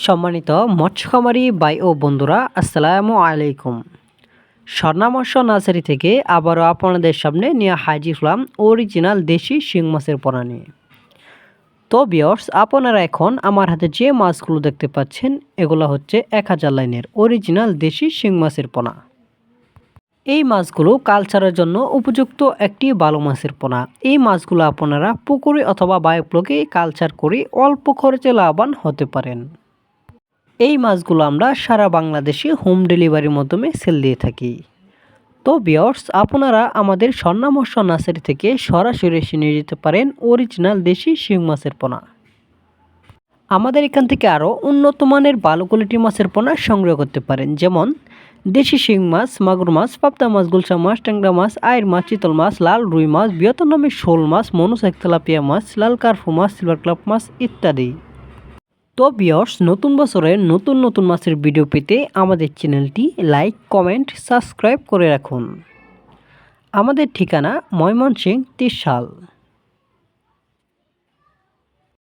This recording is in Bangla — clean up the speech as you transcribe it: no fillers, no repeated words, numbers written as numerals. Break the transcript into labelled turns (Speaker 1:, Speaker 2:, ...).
Speaker 1: সম্মানিত মৎস্য খামারি ভাই ও বন্ধুরা, আসসালামু আলাইকুম। স্বর্ণা মৎস্য নার্সারি থেকে আবারও আপনাদের সামনে নিয়ে হাজির হলাম অরিজিনাল দেশি শিং মাছের পোনা নিয়ে। তো ভিউয়ার্স, আপনারা এখন আমার হাতে যে মাছগুলো দেখতে পাচ্ছেন এগুলো হচ্ছে 1000 লাইনের অরিজিনাল দেশি শিং মাছের পোনা। এই মাছগুলো কালচারের জন্য উপযুক্ত একটি ভালো মাছের পোনা। এই মাছগুলো আপনারা পুকুরে অথবা বায়োফ্লোকে কালচার করে অল্প খরচে লাভবান হতে পারেন। এই মাছগুলো আমরা সারা বাংলাদেশে হোম ডেলিভারির মাধ্যমে সেল দিয়ে থাকি। তো ভিউয়ার্স, আপনারা আমাদের স্বর্ণা মৎস্য নার্সারি থেকে সরাসরি এসে নিয়ে যেতে পারেন অরিজিনাল দেশি শিং মাছের পোনা। আমাদের এখান থেকে আরও উন্নত মানের ভালো কোয়ালিটির মাছের পোনা সংগ্রহ করতে পারেন, যেমন দেশি শিং মাছ, মাগুর মাছ, পাবদা মাছ, গুলশা মাছ, ট্যাংরা মাছ, আয়ের মাছ, চিতল মাছ, লাল রুই মাছ, বৃহত্তর নামে শোল মাছ, মনোসাইক তেলাপিয়া মাছ, লাল কার্ফু মাছ, সিলভার ক্লাব মাছ ইত্যাদি। তো ভিউয়ার্স, নতুন বছরের নতুন নতুন মাছের ভিডিও পেতে আমাদের চ্যানেলটি লাইক, কমেন্ট, সাবস্ক্রাইব করে রাখুন। আমাদের ঠিকানা ময়মনসিংহ, ত্রিশাল।